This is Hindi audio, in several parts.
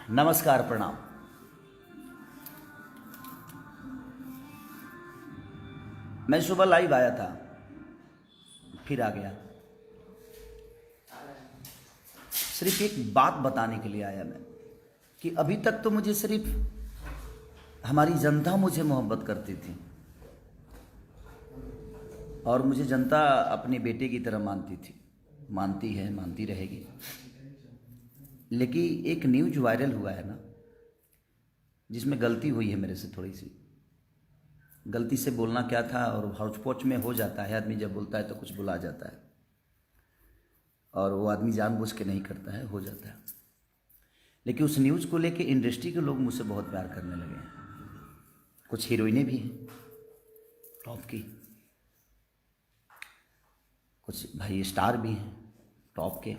नमस्कार, प्रणाम। मैं सुबह लाइव आया था, फिर आ गया। सिर्फ एक बात बताने के लिए आया मैं कि अभी तक तो मुझे सिर्फ हमारी जनता मुझे मोहब्बत करती थी और मुझे जनता अपने बेटे की तरह मानती थी, मानती है, मानती रहेगी। लेकिन एक न्यूज वायरल हुआ है ना, जिसमें गलती हुई है मेरे से, थोड़ी सी गलती से बोलना क्या था, और हौच पौच में हो जाता है। आदमी जब बोलता है तो कुछ बुला जाता है, और वो आदमी जानबूझ के नहीं करता है, हो जाता है। लेकिन उस न्यूज़ को लेके इंडस्ट्री के लोग मुझसे बहुत प्यार करने लगे हैं। कुछ हीरोइनें भी हैं टॉप की, कुछ भाई स्टार भी हैं टॉप के,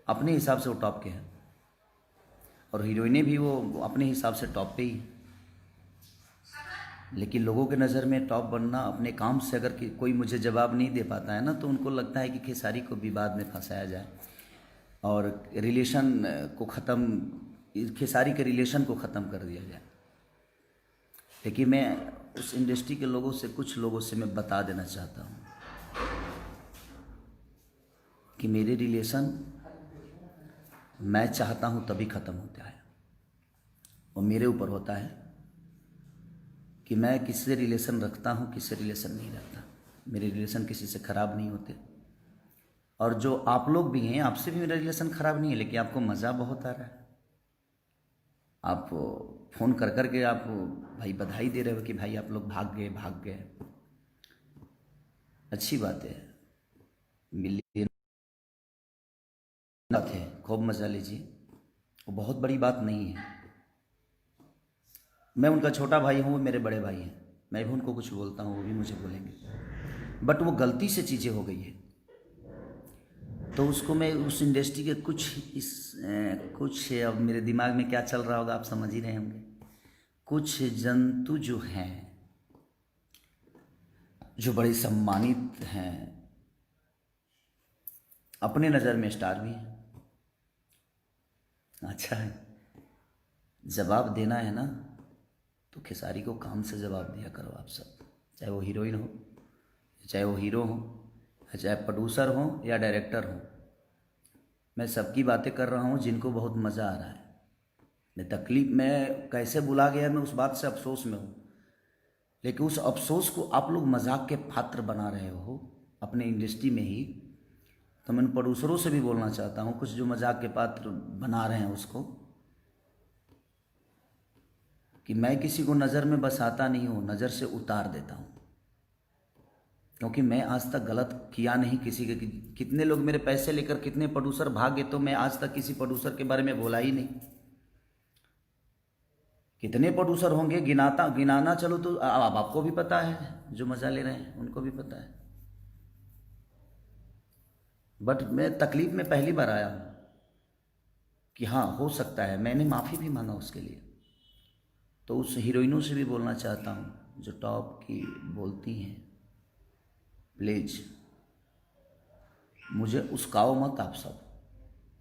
अपने हिसाब से वो टॉप के हैं, और हीरोइनें भी वो अपने हिसाब से टॉप पे ही। लेकिन लोगों के नज़र में टॉप बनना अपने काम से, अगर कोई मुझे जवाब नहीं दे पाता है ना, तो उनको लगता है कि खेसारी को विवाद में फंसाया जाए और रिलेशन को ख़त्म, खेसारी के रिलेशन को ख़त्म कर दिया जाए। लेकिन मैं उस इंडस्ट्री के लोगों से, कुछ लोगों से मैं बता देना चाहता हूँ कि मेरे रिलेशन मैं चाहता हूँ तभी ख़त्म होता है, और मेरे ऊपर होता है कि मैं किससे रिलेशन रखता हूँ, किससे रिलेशन नहीं रखता। मेरे रिलेशन किसी से ख़राब नहीं होते, और जो आप लोग भी हैं, आपसे भी मेरा रिलेशन ख़राब नहीं है, लेकिन आपको मज़ा बहुत आ रहा है। आप फ़ोन कर कर के आप भाई बधाई दे रहे हो कि भाई आप लोग भाग गए, भाग गए। अच्छी बात है, मिलिए बात है, खूब मज़ा लीजिए, वो बहुत बड़ी बात नहीं है। मैं उनका छोटा भाई हूँ, वो मेरे बड़े भाई हैं, मैं भी उनको कुछ बोलता हूँ, वो भी मुझे बोलेंगे। बट वो गलती से चीज़ें हो गई है, तो उसको मैं उस इंडस्ट्री के कुछ अब मेरे दिमाग में क्या चल रहा होगा आप समझ ही रहे होंगे। कुछ जंतु जो हैं, जो बड़े सम्मानित हैं, अपने नज़र में स्टार भी हैं। अच्छा है, जवाब देना है ना, तो खेसारी को काम से जवाब दिया करो आप सब, चाहे वो हीरोइन हो, चाहे वो हीरो हो, चाहे प्रोड्यूसर हो या डायरेक्टर हो। मैं सबकी बातें कर रहा हूँ जिनको बहुत मज़ा आ रहा है। मैं कैसे बुला गया, मैं उस बात से अफसोस में हूँ। लेकिन उस अफसोस को आप लोग मजाक के पात्र बना रहे हो अपने इंडस्ट्री में ही। तो मैं प्रोड्यूसरों से भी बोलना चाहता हूँ, कुछ जो मजाक के पात्र बना रहे हैं उसको, कि मैं किसी को नज़र में बसाता नहीं हूँ, नज़र से उतार देता हूँ। क्योंकि मैं आज तक गलत किया नहीं किसी के। कितने लोग मेरे पैसे लेकर, कितने प्रोड्यूसर भागे, तो मैं आज तक किसी प्रोड्यूसर के बारे में बोला ही नहीं। कितने प्रोड्यूसर होंगे, गिनाना चलो तो अब आपको भी पता है, जो मज़ा ले रहे हैं उनको भी पता है। बट मैं तकलीफ में पहली बार आया हूँ कि हाँ हो सकता है, मैंने माफ़ी भी मांगा उसके लिए। तो उस हीरोइनों से भी बोलना चाहता हूँ जो टॉप की बोलती हैं, प्लीज़ मुझे उस्काओ मत आप सब।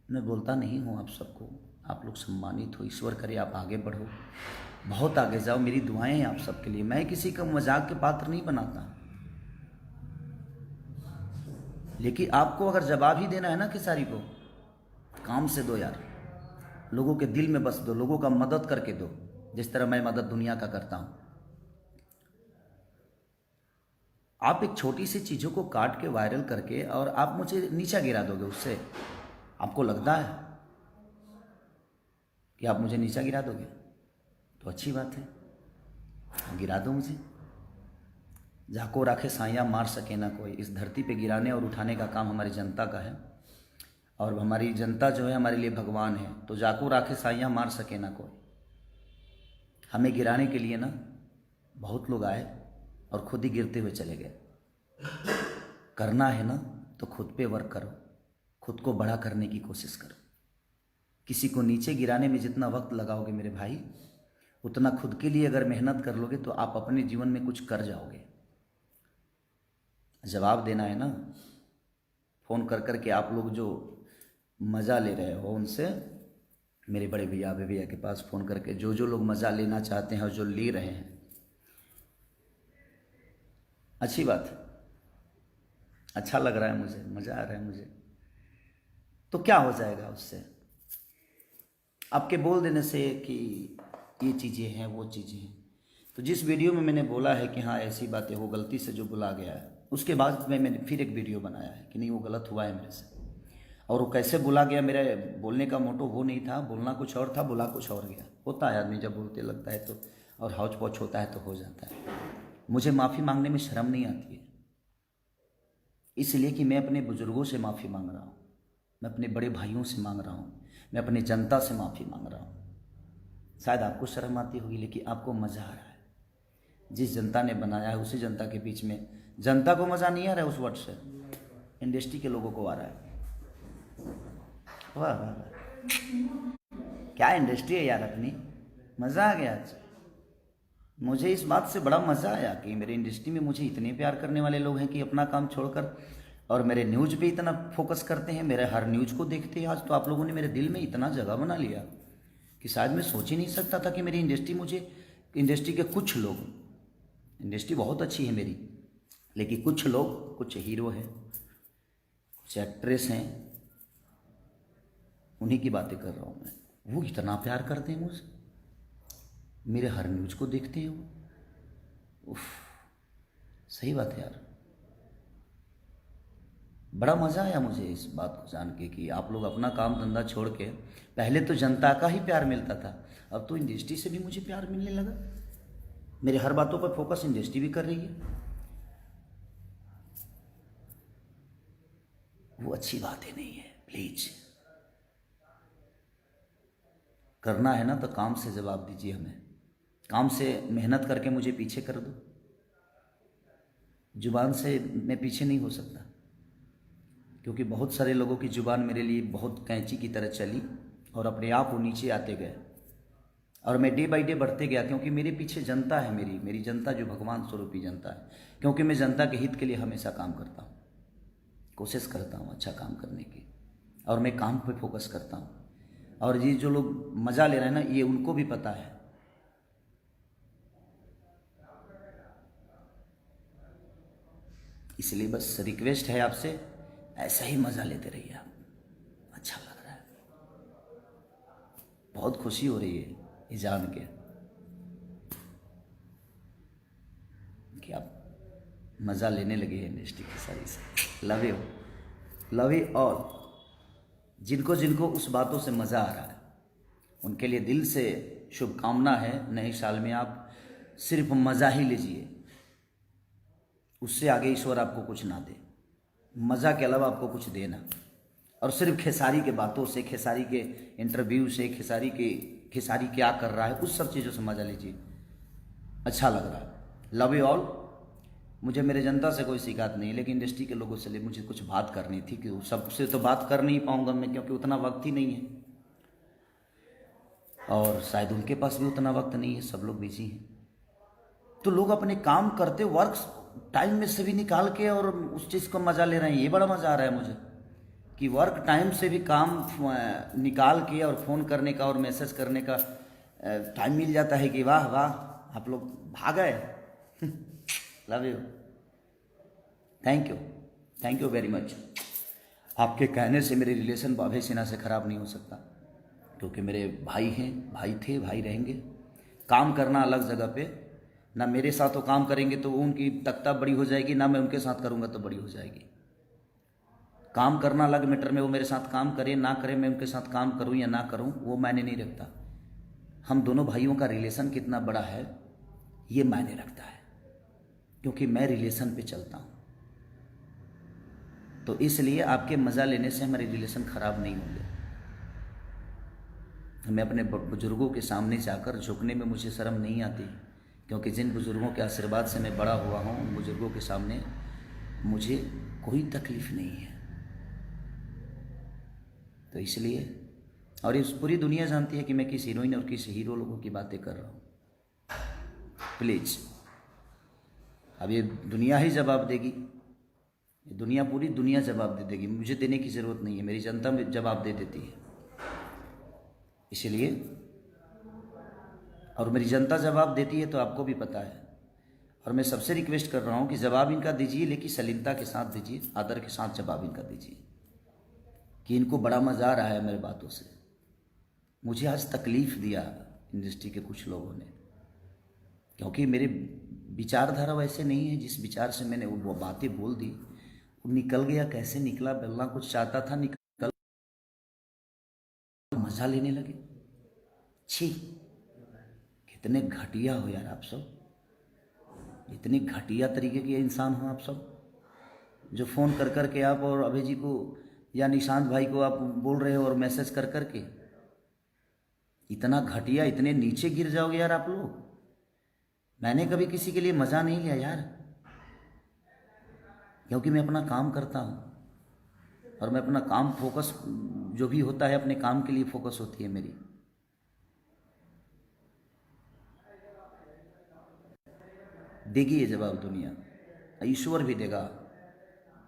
मैं बोलता नहीं हूँ आप सबको, आप लोग सम्मानित हो, ईश्वर करे आप आगे बढ़ो, बहुत आगे जाओ, मेरी दुआएं हैं आप सबके लिए। मैं किसी का मजाक के पात्र नहीं बनाता, लेकिन आपको अगर जवाब ही देना है ना खेसारी को, काम से दो यार, लोगों के दिल में बस दो, लोगों का मदद करके दो, जिस तरह मैं मदद दुनिया का करता हूँ। आप एक छोटी सी चीज़ों को काट के वायरल करके और आप मुझे नीचा गिरा दोगे, उससे आपको लगता है कि आप मुझे नीचा गिरा दोगे, तो अच्छी बात है, गिरा दो मुझे। जाको राखे साइयाँ मार सके ना कोई। इस धरती पे गिराने और उठाने का काम हमारी जनता का है, और हमारी जनता जो है हमारे लिए भगवान है। तो जाको राखे साइयाँ मार सके ना कोई। हमें गिराने के लिए ना बहुत लोग आए और खुद ही गिरते हुए चले गए। करना है ना तो खुद पे वर्क करो, खुद को बड़ा करने की कोशिश करो। किसी को नीचे गिराने में जितना वक्त लगाओगे मेरे भाई, उतना खुद के लिए अगर मेहनत कर लोगे तो आप अपने जीवन में कुछ कर जाओगे। जवाब देना है ना, फ़ोन कर कर के आप लोग जो मज़ा ले रहे हो उनसे मेरे बड़े भैया भैया के पास फ़ोन करके जो जो लोग मज़ा लेना चाहते हैं और जो ले रहे हैं, अच्छी बात है, अच्छा लग रहा है मुझे, मज़ा आ रहा है मुझे। तो क्या हो जाएगा उससे? आपके बोल देने से कि ये चीज़ें हैं वो चीज़ें हैं। तो जिस वीडियो में मैंने बोला है कि हाँ ऐसी बातें हो, गलती से जो बोला गया है, उसके बाद मैंने फिर एक वीडियो बनाया है कि नहीं वो गलत हुआ है मेरे से, और वो कैसे बोला गया, मेरे बोलने का मोटो वो नहीं था, बोलना कुछ और था, बोला कुछ और गया। होता है, आदमी जब बोलते लगता है तो, और हौच पौच होता है तो हो जाता है। मुझे माफ़ी मांगने में शर्म नहीं आती है, इसलिए कि मैं अपने बुज़ुर्गों से माफ़ी मांग रहा हूँ, मैं अपने बड़े भाइयों से मांग रहा हूँ, मैं अपनी जनता से माफ़ी मांग रहा हूँ। शायद आपको शर्म आती होगी, लेकिन आपको मज़ा आ रहा है। जिस जनता ने बनाया है उसी जनता के बीच में, जनता को मज़ा नहीं आ रहा है उस वर्ड से, इंडस्ट्री के लोगों को आ रहा है। वाह वाह वाह, क्या इंडस्ट्री है यार अपनी, मज़ा आ गया आज। मुझे इस बात से बड़ा मज़ा आया कि मेरे इंडस्ट्री में मुझे इतने प्यार करने वाले लोग हैं कि अपना काम छोड़कर और मेरे न्यूज़ पे इतना फोकस करते हैं, मेरे हर न्यूज़ को देखते हैं। आज तो आप लोगों ने मेरे दिल में इतना जगह बना लिया कि शायद मैं सोच ही नहीं सकता था कि मेरी इंडस्ट्री मुझे, इंडस्ट्री के कुछ लोग, इंडस्ट्री बहुत अच्छी है मेरी, लेकिन कुछ लोग, कुछ हीरो हैं, कुछ एक्ट्रेस हैं, उन्हीं की बातें कर रहा हूँ मैं, वो इतना प्यार करते हैं मुझसे, मेरे हर न्यूज़ को देखते हैं वो। उफ, सही बात है यार, बड़ा मज़ा आया मुझे इस बात को जान के कि आप लोग अपना काम धंधा छोड़ के, पहले तो जनता का ही प्यार मिलता था, अब तो इंडस्ट्री से भी मुझे प्यार मिलने लगा। मेरे हर बातों पर फोकस इंडस्ट्री भी कर रही है, वो अच्छी बातें नहीं है। प्लीज करना है ना तो काम से जवाब दीजिए हमें, काम से मेहनत करके मुझे पीछे कर दो। जुबान से मैं पीछे नहीं हो सकता, क्योंकि बहुत सारे लोगों की जुबान मेरे लिए बहुत कैंची की तरह चली और अपने आप वो नीचे आते गए, और मैं डे बाई डे बढ़ते गया, क्योंकि मेरे पीछे जनता है, मेरी जनता जो भगवान स्वरूपी जनता है। क्योंकि मैं जनता के हित के लिए हमेशा काम करता हूँ, कोशिश करता हूँ अच्छा काम करने की, और मैं काम पे फोकस करता हूँ। और ये जो लोग मज़ा ले रहे हैं ना, ये उनको भी पता है। इसलिए बस रिक्वेस्ट है आपसे, ऐसा ही मज़ा लेते रहिए आप, अच्छा लग रहा है, बहुत खुशी हो रही है ये जान के कि आप मज़ा लेने लगे हैं इंडस्ट्री की सारी से। Love you, love you all. जिनको जिनको उस बातों से मज़ा आ रहा है उनके लिए दिल से शुभकामना है, नए साल में आप सिर्फ मज़ा ही लीजिए, उससे आगे ईश्वर आपको कुछ ना दे, मज़ा के अलावा आपको कुछ देना। और सिर्फ खेसारी के बातों से, खेसारी के इंटरव्यू से, खेसारी क्या कर रहा है, उस सब चीज़ों से मज़ा लीजिए, अच्छा लग रहा है। Love you all. मुझे मेरे जनता से कोई शिकायत नहीं, लेकिन इंडस्ट्री के लोगों से मुझे कुछ बात करनी थी, कि सबसे तो बात कर नहीं पाऊंगा मैं, क्योंकि उतना वक्त ही नहीं है, और शायद उनके पास भी उतना वक्त नहीं है, सब लोग बिजी हैं। तो लोग अपने काम करते वर्क टाइम में से भी निकाल के और उस चीज़ को मज़ा ले रहे हैं। ये बड़ा मज़ा आ रहा है मुझे कि वर्क टाइम से भी काम निकाल के और फ़ोन करने का और मैसेज करने का टाइम मिल जाता है कि वाह वाह आप लोग भाग गए। Love you, thank you very much. आपके कहने से मेरे रिलेशन बाबे सिन्हा से ख़राब नहीं हो सकता, क्योंकि मेरे भाई हैं, भाई थे, भाई रहेंगे। काम करना अलग जगह पे, ना मेरे साथ वो काम करेंगे तो उनकी तख्ता बड़ी हो जाएगी, ना मैं उनके साथ करूँगा तो बड़ी हो जाएगी। काम करना अलग मैटर में, वो मेरे साथ काम करे ना करे, मैं उनके साथ काम करूँ या ना करूँ वो मायने नहीं रखता। हम दोनों भाइयों का रिलेशन कितना बड़ा है ये मायने रखता है, क्योंकि मैं रिलेशन पे चलता हूँ। तो इसलिए आपके मज़ा लेने से हमारे रिलेशन ख़राब नहीं होंगे। मैं अपने बुज़ुर्गों के सामने जाकर झुकने में मुझे शर्म नहीं आती, क्योंकि जिन बुज़ुर्गों के आशीर्वाद से मैं बड़ा हुआ हूँ, उन बुज़ुर्गों के सामने मुझे कोई तकलीफ़ नहीं है। तो इसलिए, और इस पूरी दुनिया जानती है कि मैं किस हीरोइन और किस हीरो लोगों की बातें कर रहा हूँ। प्लीज़, अब ये दुनिया ही जवाब देगी, ये दुनिया, पूरी दुनिया जवाब दे देगी, मुझे देने की ज़रूरत नहीं है, मेरी जनता में जवाब दे देती है। इसलिए, और मेरी जनता जवाब देती है तो आपको भी पता है। और मैं सबसे रिक्वेस्ट कर रहा हूँ कि जवाब इनका दीजिए, लेकिन सलीमता के साथ दीजिए, आदर के साथ जवाब इनका दीजिए, कि इनको बड़ा मज़ा आ रहा है मेरे बातों से। मुझे आज तकलीफ़ दिया इंडस्ट्री के कुछ लोगों ने, क्योंकि मेरे विचारधारा वैसे नहीं है। जिस विचार से मैंने वो बातें बोल दी, वो निकल गया, कैसे निकला, बोलना कुछ चाहता था, निकल, मज़ा लेने लगे। छी, कितने घटिया हो यार आप सब, इतने घटिया तरीके के इंसान हो आप सब, जो फ़ोन कर कर के आप और अभय जी को या निशांत भाई को आप बोल रहे हो और मैसेज कर कर के, इतना घटिया, इतने नीचे गिर जाओगे यार आप लोग। मैंने कभी किसी के लिए मज़ा नहीं लिया यार, क्योंकि मैं अपना काम करता हूँ और मैं अपना काम फोकस, जो भी होता है अपने काम के लिए फोकस होती है मेरी। देगी ये जवाब दुनिया, ईश्वर भी देगा।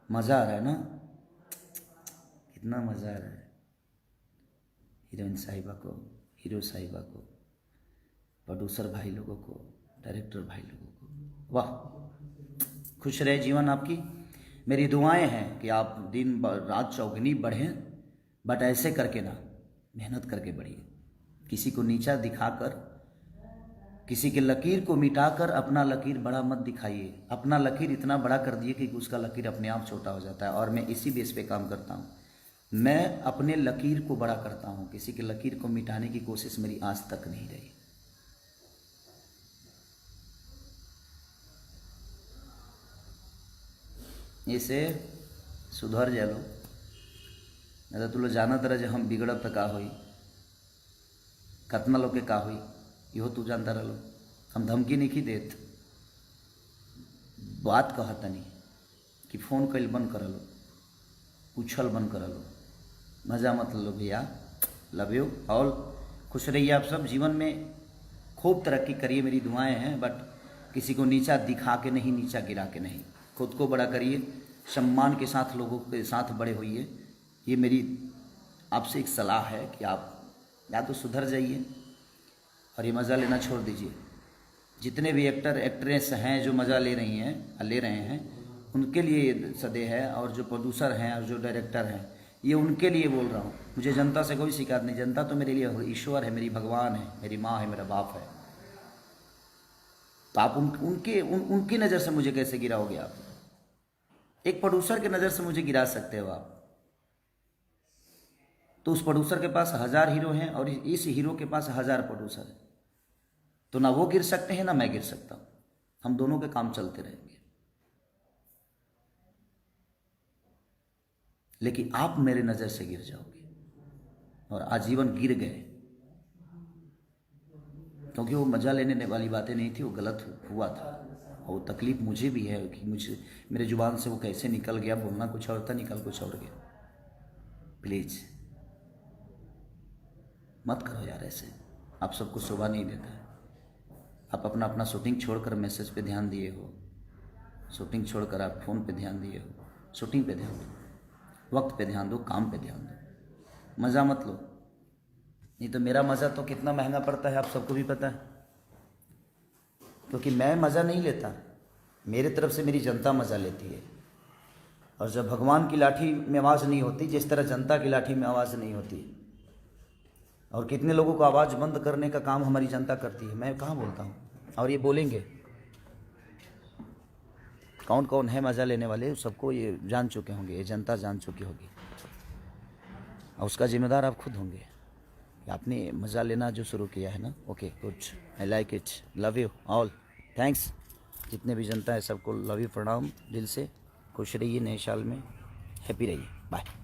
मज़ा आ रहा है ना, कितना मज़ा आ रहा है। हीरोइन साहिबा को, हीरो साहिबा को, प्रोड्यूसर भाई लोगों को, डायरेक्टर भाई लोगों को, वाह, खुश रहे जीवन आपकी। मेरी दुआएं हैं कि आप दिन रात चौगुनी बढ़ें, बट ऐसे करके ना, मेहनत करके बढ़िए। किसी को नीचा दिखाकर, किसी के लकीर को मिटाकर अपना लकीर बड़ा मत दिखाइए। अपना लकीर इतना बड़ा कर दिए कि उसका लकीर अपने आप छोटा हो जाता है। और मैं इसी बेस पे काम करता हूँ, मैं अपने लकीर को बड़ा करता हूँ, किसी के लकीर को मिटाने की कोशिश मेरी आज तक नहीं रही। इसे सुधर जालो, नहीं तो तुलो जाना तरह जो हम बिगड़ब तो का हुई, कतना लोग के का हुई, इहो तू जानता रहो। हम धमकी नहीं की देत, बात कहता नहीं कि फ़ोन कल बंद कर लो, पूछल बंद कर लो, मज़ा मत लो भैया। लव यू ऑल, खुश रहिए आप सब, जीवन में खूब तरक्की करिए, मेरी दुआएं हैं। बट किसी को नीचा दिखा के नहीं, नीचा गिरा के नहीं, खुद को बड़ा करिए, सम्मान के साथ लोगों के साथ बड़े होइए। ये मेरी आपसे एक सलाह है कि आप या तो सुधर जाइए और ये मज़ा लेना छोड़ दीजिए। जितने भी एक्टर एक्ट्रेस हैं जो मज़ा ले रही हैं, ले रहे हैं, उनके लिए ये सदे है। और जो प्रोड्यूसर हैं और जो डायरेक्टर हैं, ये उनके लिए बोल रहा हूँ। मुझे जनता से कोई शिकायत नहीं, जनता तो मेरे लिए ईश्वर है, मेरी भगवान है, मेरी माँ है, मेरा बाप है। तो आप उनकी नज़र से मुझे कैसे गिराओगे आप? एक प्रोड्यूसर की नज़र से मुझे गिरा सकते हो आप? तो उस प्रोड्यूसर के पास 1000 हीरो हैं और इस हीरो के पास 1000 प्रोड्यूसर है, तो ना वो गिर सकते हैं ना मैं गिर सकता हूँ। हम दोनों के काम चलते रहेंगे। लेकिन आप मेरे नज़र से गिर जाओगे और आजीवन गिर गए, क्योंकि वो मज़ा लेने वाली बातें नहीं थी, वो गलत हुआ था। और वो तकलीफ़ मुझे भी है कि मुझे, मेरे ज़ुबान से वो कैसे निकल गया, बोलना कुछ और था, निकल कुछ और गया। प्लीज़ मत करो यार ऐसे, आप सबको शोभा नहीं देता है। आप अपना अपना शूटिंग छोड़कर मैसेज पे ध्यान दिए हो, शूटिंग छोड़कर आप फ़ोन पे ध्यान दिए हो। शूटिंग पे ध्यान दो, वक्त पे ध्यान दो, काम पे ध्यान दो, मज़ा मत लो। नहीं तो मेरा मज़ा तो कितना महंगा पड़ता है आप सबको भी पता है, क्योंकि मैं मज़ा नहीं लेता, मेरे तरफ से मेरी जनता मज़ा लेती है। और जब भगवान की लाठी में आवाज़ नहीं होती, जिस तरह जनता की लाठी में आवाज़ नहीं होती, और कितने लोगों को आवाज़ बंद करने का काम हमारी जनता करती है, मैं कहाँ बोलता हूँ। और ये बोलेंगे कौन कौन है मज़ा लेने वाले, सबको ये जान चुके होंगे, ये जनता जान चुकी होगी, और उसका जिम्मेदार आप खुद होंगे कि आपने मज़ा लेना जो शुरू किया है ना। Okay good, I like it, love you all, thanks. जितने भी जनता है सबको लव यू, प्रणाम दिल से। खुश रहिए, नए साल में हैप्पी रहिए, बाय।